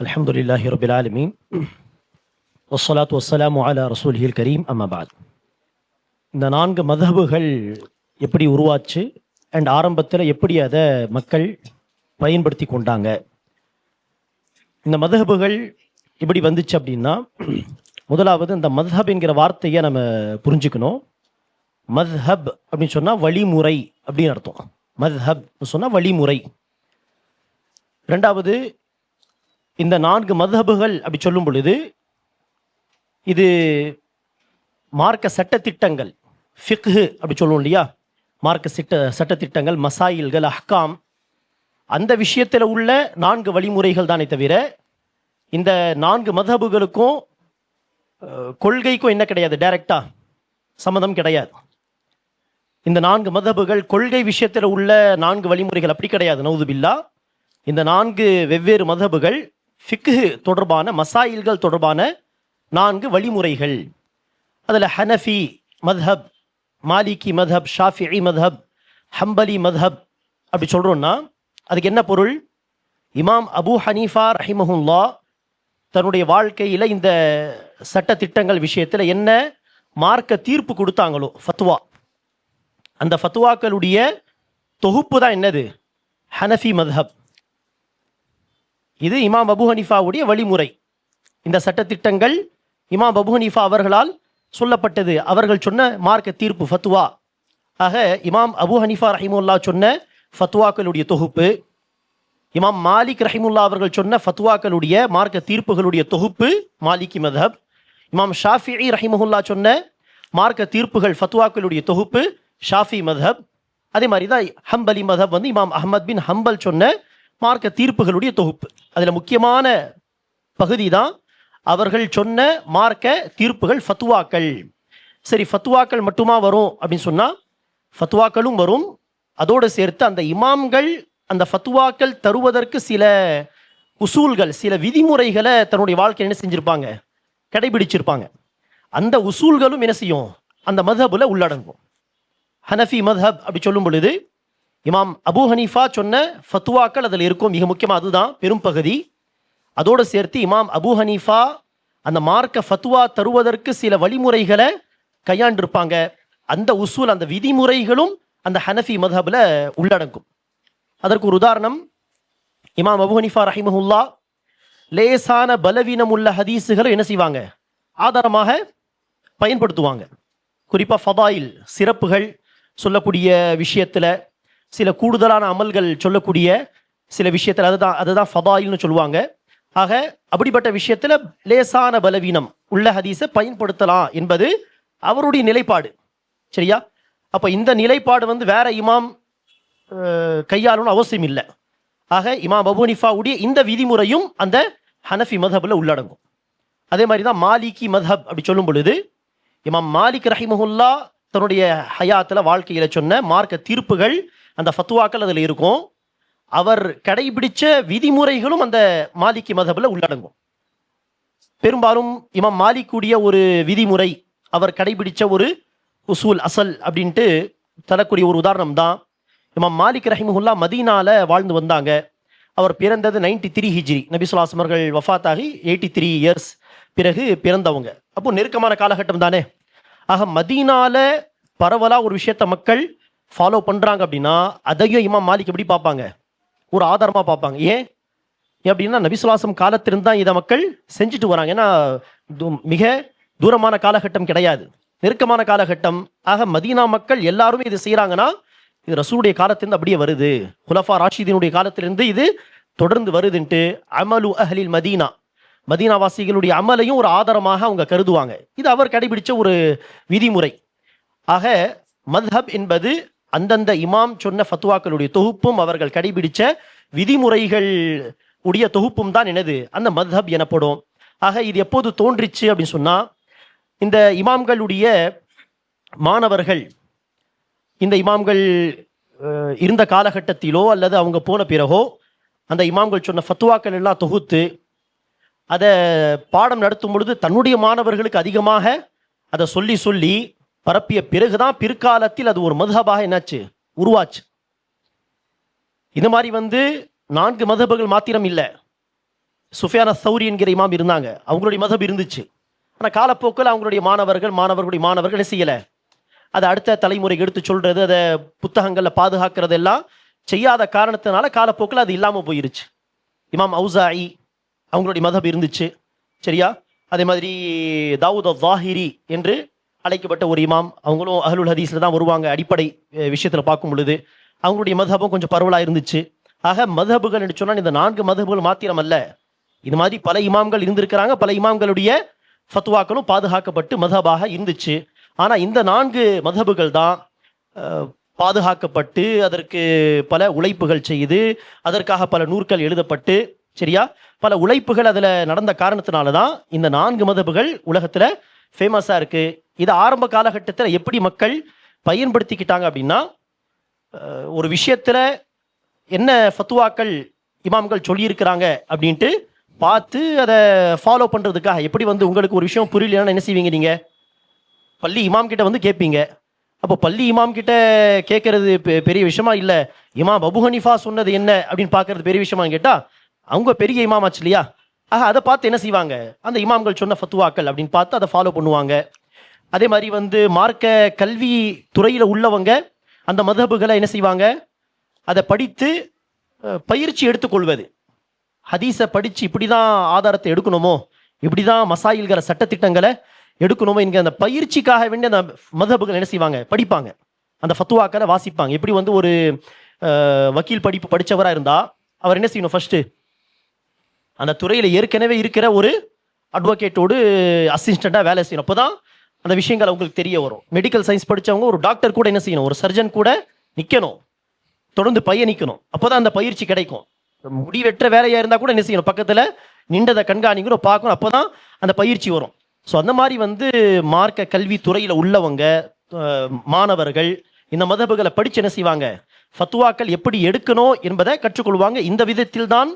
அல்ஹம்துலில்லாஹி ரபில் ஆலமீன் வஸ்ஸலாத்து வஸ்ஸலாமு அலா ரசூலிஹில் கரீம் அம்மா பாத். இந்த 4 மதஹபுகள் எப்படி உருவாச்சு அண்ட் ஆரம்பத்தில் எப்படி அதை மக்கள் பயன்படுத்தி கொண்டாங்க, இந்த மதஹபுகள் எப்படி வந்துச்சு அப்படின்னா, முதலாவது இந்த மத்ஹப் என்கிற வார்த்தையை நம்ம புரிஞ்சுக்கணும். மத்ஹப் அப்படின்னு சொன்னால் வழிமுறை அப்படின்னு அர்த்தம். மத்ஹப் சொன்னால் வழிமுறை. ரெண்டாவது, இந்த 4 மதஹபுகள் அப்படி சொல்லும் பொழுது இது மார்க்க சட்டத்திட்டங்கள், ஃபிக்ஹு அப்படி சொல்லுவோம் இல்லையா, மார்க்க சட்டத்திட்டங்கள், மசாயில்கள், அஹ்காம், அந்த விஷயத்தில் உள்ள 4 வழிமுறைகள் தானே தவிர இந்த 4 மதஹபுகளுக்கும் கொள்கைக்கும் என்ன கிடையாது, டைரக்டா சம்மதம் கிடையாது. இந்த 4 மதஹபுகள் கொள்கை விஷயத்தில் உள்ள 4 வழிமுறைகள் அப்படி கிடையாது. நவுதுபில்லா, இந்த 4 வெவ்வேறு மதஹபுகள் ஃபிக்ஹு தொடர்பான, மசாயில்கள் தொடர்பான 4 வழிமுறைகள். அதில் ஹனஃபி மத்ஹப், மாலிகி மத்ஹப், ஷாஃபிஇ மத்ஹப், ஹம்பலி மத்ஹப் அப்படி சொல்கிறோன்னா அதுக்கு என்ன பொருள்? இமாம் அபு ஹனீஃபா ரஹிமஹுல்லா தன்னுடைய வாழ்க்கையில் இந்த சட்டத்திட்டங்கள் விஷயத்தில் என்ன மார்க்க தீர்ப்பு கொடுத்தாங்களோ, ஃபத்வா, அந்த ஃபத்வாக்களுடைய தொகுப்பு தான் என்னது, ஹனஃபி மத்ஹப். இது இமாம் அபு ஹனீஃபாவுடைய வழிமுறை. இந்த சட்டத்திட்டங்கள் இமாம் அபு ஹனீஃபா அவர்களால் சொல்லப்பட்டது, அவர்கள் சொன்ன மார்க்க தீர்ப்பு, ஃபத்வா. ஆக இமாம் அபு ஹனீஃபா ரஹிமுல்லா சொன்ன ஃபத்வாக்களுடைய தொகுப்பு, இமாம் மாலிக் ரஹிமுல்லா அவர்கள் சொன்ன ஃபத்வாக்களுடைய மார்க்க தீர்ப்புகளுடைய தொகுப்பு மாலிகி மத்ஹப். இமாம் ஷாஃபிஇ ரஹிமஹுல்லா சொன்ன மார்க்க தீர்ப்புகள், ஃபத்வாக்களுடைய தொகுப்பு ஷாஃபி மத்ஹப். அதே மாதிரி தான் ஹம்பலி மத்ஹப் வந்து இமாம் அஹ்மத் பின் ஹம்பல் சொன்ன மார்க்க தீர்ப்புகளுடைய தொகுப்பு. அதில் முக்கியமான பகுதி தான் அவர்கள் சொன்ன மார்க்க தீர்ப்புகள், ஃபத்வாக்கள். சரி, ஃபத்வாக்கள் மட்டுமா வரும் அப்படின்னு சொன்னால் ஃபத்வாக்களும் வரும். அதோடு சேர்த்து அந்த இமாம்கள் அந்த ஃபத்வாக்கள் தருவதற்கு சில உசூல்கள், சில விதிமுறைகளை தன்னுடைய வாழ்க்கை என்ன செஞ்சுருப்பாங்க, கடைபிடிச்சிருப்பாங்க. அந்த உசூல்களும் என்ன செய்யும், அந்த மத்ஹபில் உள்ளடங்கும். ஹனஃபி மத்ஹப் அப்படி சொல்லும் பொழுது இமாம் அபு ஹனீஃபா சொன்ன ஃபத்வாக்கள் அதில் இருக்கும். மிக முக்கியமாக அதுதான் பெரும் பகுதி. அதோடு சேர்த்து இமாம் அபு ஹனீஃபா அந்த மார்க்க ஃபத்வா தருவதற்கு சில வழிமுறைகளை கையாண்டிருப்பாங்க. அந்த உசூல், அந்த விதிமுறைகளும் அந்த ஹனஃபி மத்ஹபில் உள்ளடங்கும். அதற்கு ஒரு உதாரணம், இமாம் அபு ஹனீஃபா ரஹிமஹுல்லா லேசான பலவீனம் உள்ள ஹதீஸுகளை என்ன செய்வாங்க, ஆதாரமாக பயன்படுத்துவாங்க. குறிப்பாக ஃபதாயில், சிறப்புகள் சொல்லக்கூடிய விஷயத்தில், சில கூடுதலான அமல்கள் சொல்லக்கூடிய சில விஷயத்தில், அதுதான் ஃபதாயில்னு சொல்லுவாங்க. ஆக அப்படிப்பட்ட விஷயத்தில் லேசான பலவீனம் உள்ள ஹதீஸை பயன்படுத்தலாம் என்பது அவருடைய நிலைப்பாடு. சரியா? அப்போ இந்த நிலைப்பாடு வந்து வேற இமாம் கையாளணும் அவசியம் இல்லை. ஆக இமாம் அபு ஹனீஃபாவுடைய இந்த விதிமுறையும் அந்த ஹனஃபி மத்ஹபில் உள்ளடங்கும். அதே மாதிரி தான் மாலிகி மத்ஹப் அப்படி சொல்லும் பொழுது இமாம் மாலிக் ரஹிமஹுல்லா தன்னுடைய ஹயாத்தில், வாழ்க்கையில் சொன்ன மார்க்க தீர்ப்புகள், அந்த ஃபத்வாக்கள் அதில் இருக்கும். அவர் கடைபிடிச்ச விதிமுறைகளும் அந்த மாலிகி மத்ஹபில் உள்ளடங்கும். பெரும்பாலும் இமாம் மாலிக்குடைய ஒரு விதிமுறை, அவர் கடைபிடிச்ச ஒரு உசூல், அசல் அப்படின்ட்டு தரக்கூடிய ஒரு உதாரணம் தான், இமாம் மாலிக் ரஹிமஹுல்லா மதீனால வாழ்ந்து வந்தாங்க. அவர் பிறந்தது 93 ஹிஜ்ரி. நபி ஸல்லல்லாஹு அலைஹி வஸல்லம் அவர்கள் வஃபாத்தாகி 83 இயர்ஸ் பிறகு பிறந்தவங்க. அப்போ நெருக்கமான காலகட்டம் தானே. ஆக மதீனால பரவலாக ஒரு விஷயத்த மக்கள் ஃபாலோ பண்ணுறாங்க அப்படின்னா அதையும் இமாம் மாலிக் எப்படி பார்ப்பாங்க, ஒரு ஆதாரமாக பார்ப்பாங்க. ஏன் அப்படின்னா நபி ஸல்லல்லாஹு அலைஹி வஸல்லம் காலத்திலிருந்து தான் இதை மக்கள் செஞ்சுட்டு வராங்க. ஏன்னா மிக தூரமான காலகட்டம் கிடையாது, நெருக்கமான காலகட்டம். ஆக மதீனா மக்கள் எல்லாருமே இது செய்கிறாங்கன்னா இது ரசூலுடைய காலத்திலிருந்து அப்படியே வருது, குலஃபா ராஷிதீனுடைய காலத்திலிருந்து இது தொடர்ந்து வருதுன்ட்டு அமலு அஹ்லில் மதீனா, மதீனாவாசிகளுடைய அமலையும் ஒரு ஆதாரமாக அவங்க கருதுவாங்க. இது அவர் கடைபிடிச்ச ஒரு விதிமுறை. ஆக மத்ஹப் என்பது அந்தந்த இமாம் சொன்ன ஃபத்வாக்களுடைய தொகுப்பும் அவர்கள் கடைபிடிச்ச விதிமுறைகள் உடைய தொகுப்பும் தான் என்னது, அந்த மத்ஹப் எனப்படும். ஆக இது எப்போது தோன்றிச்சு அப்படின்னு சொன்னால், இந்த இமாம்களுடைய மாணவர்கள், இந்த இமாம்கள் இருந்த காலகட்டத்திலோ அல்லது அவங்க போன பிறகோ அந்த இமாம்கள் சொன்ன ஃபத்வாக்கள் எல்லாம் தொகுத்து அதை பாடம் நடத்தும் பொழுது தன்னுடைய மாணவர்களுக்கு அதிகமாக அதை சொல்லி சொல்லி பரப்பிய பிறகுதான் பிற்காலத்தில் அது ஒரு மத்ஹபாக என்னாச்சு, உருவாச்சு. இது மாதிரி 4 மதஹபுகள் மாத்திரம் இல்லை, சுஃபியான் அஸ்-சௌரி என்கிற இமாம் இருந்தாங்க, அவங்களுடைய மதஹப் இருந்துச்சு. ஆனால் காலப்போக்கில் அவங்களுடைய மாணவர்களுடைய மாணவர்கள் என்ன செய்யலை, அதை அடுத்த தலைமுறைக்கு எடுத்து சொல்றது, அதை புத்தகங்களில் பாதுகாக்கிறது எல்லாம் செய்யாத காரணத்தினால காலப்போக்கில் அது இல்லாமல் போயிருச்சு. இமாம் அவுசாயி அவங்களுடைய மதஹப் இருந்துச்சு, சரியா. அதே மாதிரி தாவூத் அல்-ஸாஹிரி என்று அழைக்கப்பட்ட ஒரு இமாம், அவங்களும் அஹ்லுல் ஹதீஸ்ல தான் வருவாங்க. அடிப்படை விஷயத்தில் பார்க்கும் பொழுது அவங்களுடைய மதஹபும் கொஞ்சம் பரவலாக இருந்துச்சு. ஆக மதஹபுகள் என்று சொன்னால் இந்த 4 மதஹபுகள் மாத்திரம் அல்ல, இது மாதிரி பல இமாம்கள் இருந்திருக்கிறாங்க. பல இமாம்களுடைய ஃபத்வாக்களும் பாதுகாக்கப்பட்டு மதஹபாக இருந்துச்சு. ஆனால் இந்த 4 மதஹபுகள் தான் பாதுகாக்கப்பட்டு அதற்கு பல உழைப்புகள் செய்து அதற்காக பல நூற்கள் எழுதப்பட்டு, சரியா, பல உழைப்புகள் அதில் நடந்த காரணத்தினால தான் இந்த 4 மதஹபுகள் உலகத்தில் ஃபேமஸாக இருக்கு. இது ஆரம்ப காலகட்டத்தில் எப்படி மக்கள் பயன்படுத்திக்கிட்டாங்க அப்படின்னா, ஒரு விஷயத்தில் என்ன ஃபத்வாக்கள் இமாம்கள் சொல்லியிருக்கிறாங்க அப்படின்ட்டு பார்த்து அதை ஃபாலோ பண்ணுறதுக்காக. எப்படி உங்களுக்கு ஒரு விஷயம் புரியலன்னா என்ன செய்வீங்க, நீங்கள் பள்ளி இமாம் கிட்ட கேட்பீங்க. அப்போ பள்ளி இமாம் கிட்ட கேட்கறது பெரிய விஷயமா இல்லை, இமாம் அபு ஹனீஃபா சொன்னது என்ன அப்படின்னு பார்க்கறது பெரிய விஷயமான்னு கேட்டால் அவங்க பெரிய இமாம் ஆச்சு இல்லையா. ஆக அதை பார்த்து என்ன செய்வாங்க, அந்த இமாம்கள் சொன்ன ஃபத்வாக்கள் அப்படின்னு பார்த்து அதை ஃபாலோ பண்ணுவாங்க. அதே மாதிரி மார்க்க கல்வி துறையில் உள்ளவங்க அந்த மதஹபுகளை என்ன செய்வாங்க, அதை படித்து பயிற்சி எடுத்துக்கொள்வது. ஹதீஸை படித்து இப்படி தான் ஆதாரத்தை எடுக்கணுமோ, இப்படி தான் மசாயில்களை சட்டத்திட்டங்களை எடுக்கணுமோ என்கிற அந்த பயிற்சிக்காக வேண்டிய அந்த மதஹபுகள் என்ன செய்வாங்க, படிப்பாங்க, அந்த ஃபத்வாக்களை வாசிப்பாங்க. எப்படி ஒரு வக்கீல் படிப்பு படித்தவராக இருந்தால் அவர் என்ன செய்யணும், ஃபஸ்ட்டு அந்த துறையில் ஏற்கனவே இருக்கிற ஒரு அட்வொகேட்டோடு அசிஸ்டண்ட்டாக வேலை செய்யணும். அப்போ தான் அந்த விஷயங்கள் அவங்களுக்கு தெரிய வரும். மெடிக்கல் சயின்ஸ் படித்தவங்க ஒரு டாக்டர் கூட என்ன செய்யணும், ஒரு சர்ஜன் கூட நிற்கணும், தொடர்ந்து பயணிக்கணும். அப்போ தான் அந்த பயிற்சி கிடைக்கும். முடிவெற்ற வேலையாக இருந்தால் கூட என்ன செய்யணும், பக்கத்தில் நின்றதை கண்காணிக்கணும், பார்க்கணும், அப்போ தான் அந்த பயிற்சி வரும். ஸோ அந்த மாதிரி மார்க்க கல்வி துறையில் உள்ளவங்க மாணவர்கள் இந்த மதஹபுகளை படித்து என்ன செய்வாங்க, ஃபத்வாக்கள் எப்படி எடுக்கணும் என்பதை கற்றுக்கொள்வாங்க. இந்த விதத்தில் தான்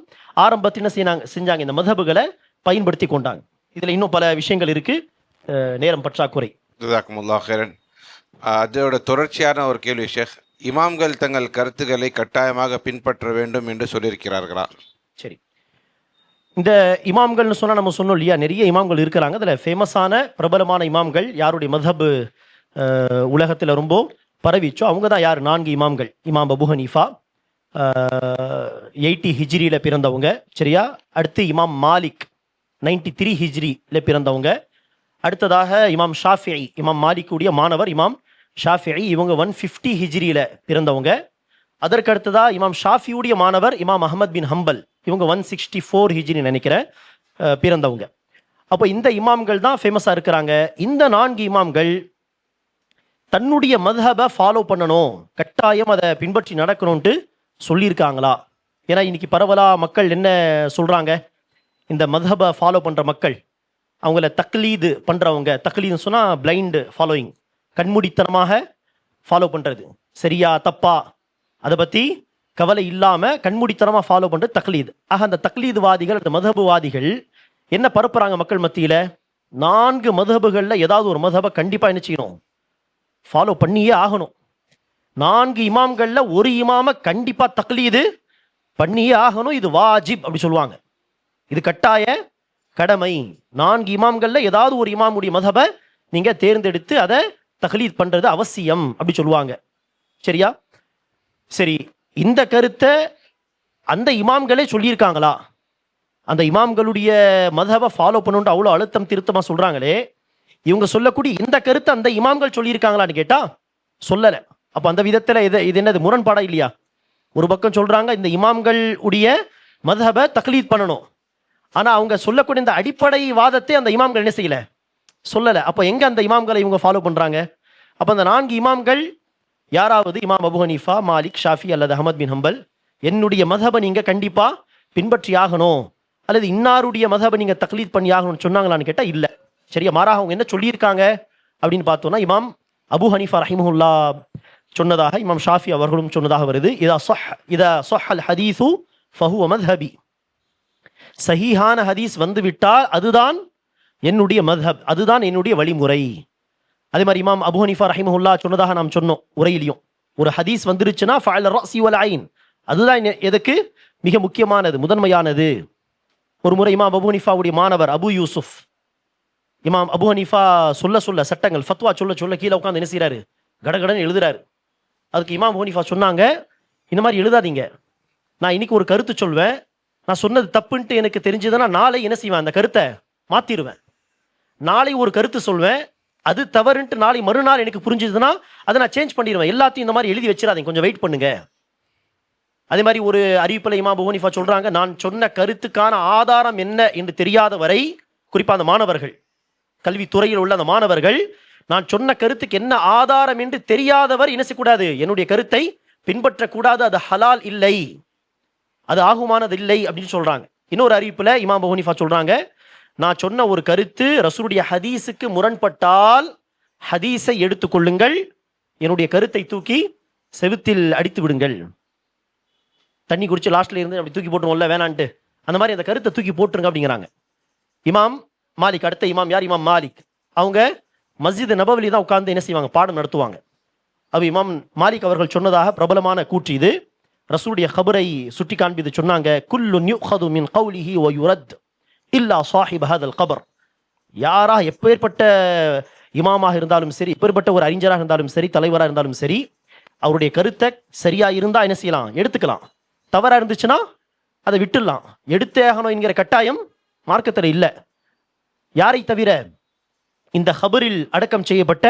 ஆரம்பத்தில் என்ன செஞ்சாங்க, இந்த மதஹபுகளை பயன்படுத்தி கொண்டாங்க. இதில் இன்னும் பல விஷயங்கள் இருக்கு, நேரம் பற்றாக்குறை. ஜஸாக்குமுல்லாஹ் ஹைரன். அதோட தொடர்ச்சியான ஒரு கேள்வி ஷேக், இமாம்கள் தங்கள் கருத்துக்களை கட்டாயமாக பின்பற்ற வேண்டும் என்று சொல்லியிருக்கிறார்களா? சரி, இந்த இமாம்கள்னு சொன்னால் நம்ம சொன்னோம் இல்லையா, நிறைய இமாம்கள் இருக்கிறாங்க. அதில் ஃபேமஸான பிரபலமான இமாம்கள் யாருடைய மதஹப் உலகத்தில் ரொம்ப பரவிச்சோ அவங்க தான் யார், 4 இமாம்கள். இமாம் அபு ஹனீஃபா 80 ஹிஜ்ரியில் பிறந்தவங்க, சரியா. அடுத்து இமாம் மாலிக் 93 ஹிஜ்ரியில் பிறந்தவங்க. அடுத்ததாக இமாம் ஷாஃபிஇ, இமாம் மாலிக்குடைய மாணவர் இமாம் ஷாஃபிஇ, இவங்க 150 ஹிஜ்ரியில் பிறந்தவங்க. அதற்கு அடுத்ததா இமாம் ஷாஃபியுடைய மாணவர் இமாம் அஹ்மத் பின் ஹம்பல், இவங்க 164 ஹிஜ்ரி நினைக்கிறேன் பிறந்தவங்க. அப்போ இந்த இமாம்கள் தான் ஃபேமஸாக இருக்கிறாங்க. இந்த 4 இமாம்கள் தன்னுடைய மதஹபை ஃபாலோ பண்ணணும், கட்டாயம் அதை பின்பற்றி நடக்கணும்ட்டு சொல்லியிருக்காங்களா? ஏன்னா இன்னைக்கு பரவலாக மக்கள் என்ன சொல்கிறாங்க, இந்த மதஹபை ஃபாலோ பண்ணுற மக்கள் அவங்கள தக்லீது பண்ணுறவங்க, தக்லீதுன்னு சொன்னால் பிளைண்டு ஃபாலோயிங், கண்மூடித்தனமாக ஃபாலோ பண்ணுறது, சரியா தப்பா அதை பற்றி கவலை இல்லாமல் கண்மூடித்தனமாக ஃபாலோ பண்ணுறது தக்லீது. ஆக அந்த தக்லீதுவாதிகள், அந்த மதஹபுவாதிகள் என்ன பரப்புகிறாங்க மக்கள் மத்தியில், 4 மதஹபுகளில் ஏதாவது ஒரு மதஹபை கண்டிப்பாக என்ன செய்யணும், ஃபாலோ பண்ணியே ஆகணும். 4 இமாம்களில் ஒரு இமாமை கண்டிப்பாக தக்லீது பண்ணியே ஆகணும், இது வாஜிப் அப்படி சொல்லுவாங்க, இது கட்டாய கடமை. 4 இமாம்களில் ஏதாவது ஒரு இமாமுடைய மதஹபை நீங்கள் தேர்ந்தெடுத்து அதை தக்லீத் பண்ணுறது அவசியம் அப்படி சொல்லுவாங்க, சரியா. சரி, இந்த கருத்தை அந்த இமாம்களே சொல்லியிருக்காங்களா? அந்த இமாம்களுடைய மதஹபை ஃபாலோ பண்ணுன்ட்டு அவ்வளோ அழுத்தம் திருத்தமாக சொல்கிறாங்களே, இவங்க சொல்லக்கூடிய இந்த கருத்தை அந்த இமாம்கள் சொல்லியிருக்காங்களான்னு கேட்டால் சொல்லலை. அப்போ அந்த விதத்தில் இது என்னது, முரண்பாடா இல்லையா? ஒரு பக்கம் சொல்கிறாங்க இந்த இமாம்கள் உடைய மதஹபை தக்லீத் பண்ணணும், ஆனால் அவங்க சொல்லக்கூடிய இந்த அடிப்படை வாதத்தை அந்த இமாம்கள் என்ன செய்யலை, சொல்லலை. அப்போ எங்கே அந்த இமாம்களை இவங்க ஃபாலோ பண்ணுறாங்க? அப்போ அந்த 4 இமாம்கள் யாராவது இமாம் அபு ஹனீஃபா, மாலிக், ஷாஃபி அல்லது அஹ்மத் பின் ஹம்பல், என்னுடைய மதஹபை நீங்கள் கண்டிப்பாக பின்பற்றி ஆகணும், அல்லது இன்னாருடைய மதஹபை நீங்கள் தக்லீத் பண்ணி ஆகணும்னு சொன்னாங்களான்னு கேட்டால் இல்லை, சரியா. மாறாக அவங்க என்ன சொல்லியிருக்காங்க அப்படின்னு பார்த்தோன்னா, இமாம் அபு ஹனீஃபா ரஹிமஹுல்லா சொன்னதாக, இமாம் ஷாஃபி அவர்களும் சொன்னதாக வருது, இதா ஸஹல் ஹதீஸு ஃபஹுவ மத்ஹபி, சஹீஹான ஹதீஸ் வந்துவிட்டால் அதுதான் என்னுடைய மத்ஹப், அதுதான் என்னுடைய வழிமுறை. அதே மாதிரி இமாம் அபு ஹனீஃபா ரஹிமஹுல்லா சொன்னதாக நாம் சொன்னோம் உரையிலையும், ஒரு ஹதீஸ் வந்துருச்சுன்னா ஃபஅல் ரஸி வல் ஐன், அதுதான் எதுக்கு மிக முக்கியமானது, முதன்மையானது. ஒரு முறை இமாம் அபு ஹனீஃபாவுடைய மாணவர் அபு யூசுப், இமாம் அபு ஹனீஃபா சொல்ல சட்டங்கள் ஃபத்வா சொல்ல கீழே உட்காந்து என்ன செய்கிறாரு, கடகடன்னு எழுதுறாரு. அதுக்கு இமாம் அபு ஹனீஃபா சொன்னாங்க, இந்த மாதிரி எழுதாதீங்க, நான் இன்னைக்கு ஒரு கருத்து சொல்வேன், நான் சொன்னது தப்புன்ட்டு எனக்கு தெரிஞ்சதுன்னா நாளை என்ன செய்வேன், அந்த கருத்தை மாற்றிடுவேன். நாளை ஒரு கருத்து சொல்வேன், அது தவறுன்ட்டு நாளை மறுநாள் எனக்கு புரிஞ்சதுன்னா அதை நான் சேஞ்ச் பண்ணிடுவேன். எல்லாத்தையும் இந்த மாதிரி எழுதி வச்சிடாதீங்க, கொஞ்சம் வெயிட் பண்ணுங்க. அதே மாதிரி ஒரு அறிவிப்பில் இமாம் அபு ஹனீஃபா சொல்றாங்க, நான் சொன்ன கருத்துக்கான ஆதாரம் என்ன என்று தெரியாத வரை, குறிப்பாக அந்த மாணவர்கள், கல்வித்துறையில் உள்ள அந்த மாணவர்கள், நான் சொன்ன கருத்துக்கு என்ன ஆதாரம் என்று தெரியாதவர் என்ன செய்யக்கூடாது, என்னுடைய கருத்தை பின்பற்றக்கூடாது, அது ஹலால் இல்லை, அது ஆகுமானது இல்லை அப்படின்னு சொல்றாங்க. இன்னொரு அறிவிப்புல இமாம் அபு ஹனீஃபா சொல்றாங்க, நான் சொன்ன ஒரு கருத்து ரசூலுடைய ஹதீஸுக்கு முரண்பட்டால் ஹதீஸை எடுத்துக்கொள்ளுங்கள், என்னுடைய கருத்தை தூக்கி செவுத்தில் அடித்து விடுங்கள். தண்ணி குடிச்சு லாஸ்ட்ல இருந்து அப்படி தூக்கி போட்டுருவோம்ல வேணான்ட்டு, அந்த மாதிரி அந்த கருத்தை தூக்கி போட்டுருங்க அப்படிங்கிறாங்க. இமாம் மாலிக், அடுத்த இமாம் யார், இமாம் மாலிக், அவங்க மஸ்ஜித் நபவிலி தான் உட்கார்ந்து என்ன செய்வாங்க, பாடம் நடத்துவாங்க. அது இமாம் மாலிக் அவர்கள் சொன்னதாக பிரபலமான கூற்று இது. ரசூலுடைய கபரை சுட்டி காண்பித்து சொன்னாங்க, குல்லுன் யுഖது மின் கௌலிஹி வ யுரத் இல்லா சாஹிப் ஹாதல் கபர். யாரா எப்பேற்பட்ட இமாமாக இருந்தாலும் சரி, எப்பேற்பட்ட ஒரு அறிஞராக இருந்தாலும் சரி, தலைவராக இருந்தாலும் சரி, அவருடைய கருத்தை சரியா இருந்தா என்ன செய்யலாம், எடுத்துக்கலாம். தவறா இருந்துச்சுன்னா அதை விட்டுடலாம். எடுத்தே ஆகணும் என்கிற கட்டாயம் மார்க்கத்தில் இல்லை. யாரை தவிர, இந்த ஹபரில் அடக்கம் செய்யப்பட்ட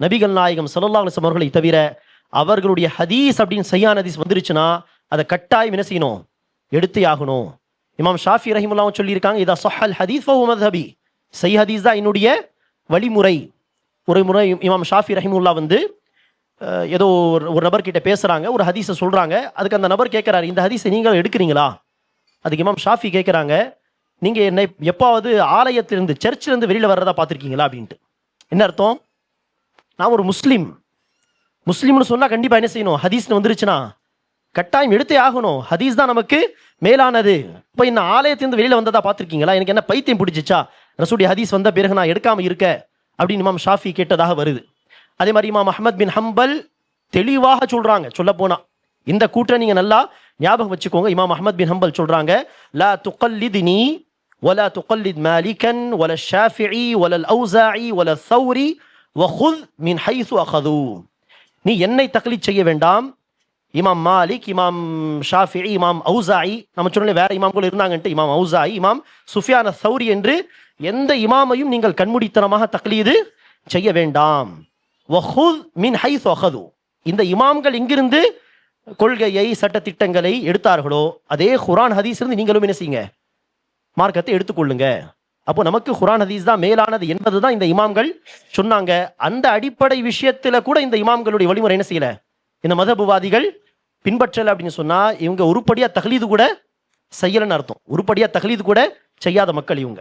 நபிகள் நாயகம் ஸல்லல்லாஹு அலைஹி வஸல்லம் அவர்களை தவிர, அவர்களுடைய ஹதீஸ் அப்படின்னு சையான ஹதீஸ் வந்துருச்சுன்னா அதை கட்டாயம் என்ன செய்யணும், எடுத்தே ஆகணும். இமாம் ஷாஃபி ரஹிமுல்லாவும் சொல்லியிருக்காங்க, இதா ஸஹல் ஹதீஸ் ஃபஹுவ மத்ஹபி, சஹீஹ் ஹதீஸ் தான் என்னுடைய வழிமுறை. ஒரு முறை இமாம் ஷாஃபி ரஹிமுல்லா வந்து ஏதோ ஒரு நபர்கிட்ட பேசுகிறாங்க, ஒரு ஹதீஸை சொல்கிறாங்க. அதுக்கு அந்த நபர் கேட்குறாரு, இந்த ஹதீஸை நீங்கள் எடுக்கிறீங்களா? அதுக்கு இமாம் ஷாஃபி கேட்குறாங்க, நீங்கள் என்னை எப்பாவது ஆலயத்திலிருந்து, சர்ச்சிலேருந்து வெளியில் வர்றதா பார்த்துருக்கீங்களா அப்படின்ட்டு. என்ன அர்த்தம், நான் ஒரு முஸ்லீம்னு சொன்னால் கண்டிப்பாக என்ன செய்யணும், ஹதீஸ்னு வந்துருச்சுன்னா கட்டாயம் எடுத்தே ஆகணும். ஹதீஸ் தான் நமக்கு மேலானது. இப்போ இந்த ஆலயத்திலிருந்து வெளியில் வந்ததா பார்த்துருக்கீங்களா? எனக்கு என்ன பைத்தியம் பிடிச்சிச்சா ரசூலுடைய ஹதீஸ் வந்த பிறகு நான் எடுக்காமல் இருக்க அப்படின்னு இமாம் ஷாஃபி கேட்டதாக வருது. அதே மாதிரி இமாம் அஹ்மத் பின் ஹம்பல் தெளிவாக சொல்றாங்க, சொல்ல போனா இந்த கூற்றை நீங்க நல்லா ஞாபகம் வச்சுக்கோங்க. இமாம் அஹ்மத் பின் ஹம்பல் சொல்றாங்க, லா துகல்லித்னி வலா துகல்லித் மாலிகன் வல ஷாஃபிஈ வல அல்அௌஸாஇ வல ஸௌரி வஹுத் மின் ஹைஸு அகது. நீ என்னை தக்லீத் செய்ய வேண்டாம், இமாம் மாலிக், இமாம் ஷாஃபிஈ, இமாம் அவுஸாஇ, நம்ம சொன்ன வேற இமாம்கள் இருந்தாங்கன்ட்டு, இமாம் அவுஸாஇ, இமாம் சுஃபியான் ஸௌரி என்று எந்த இமாமையும் நீங்கள் கண்மூடித்தனமாக தக்லீது செய்ய வேண்டாம். வஹுத் மின் ஹைஸு அகது, இந்த இமாம்கள் எங்கிருந்து கொள்கையை சட்டத்திட்டங்களை எடுத்தார்களோ அதே குர்ஆன் ஹதீஸ் இருந்து நீங்களும் என்ன செய்யுங்க, மார்க்கத்தை எடுத்துக்கொள்ளுங்க. அப்போ நமக்கு குர்ஆன் ஹதீஸ் தான் மேலானது என்பதுதான் இந்த இமாம்கள் சொன்னாங்க. அந்த அடிப்படை விஷயத்துல கூட இந்த இமாம்களுடைய வழிமுறை என்ன செய்யல, இந்த மதபுவாதிகள் பின்பற்றல அப்படின்னு சொன்னா இவங்க உருப்படியா தக்லீது கூட செய்யலன்னு அர்த்தம். உருப்படியா தக்லீது கூட செய்யாத மக்கள் இவங்க.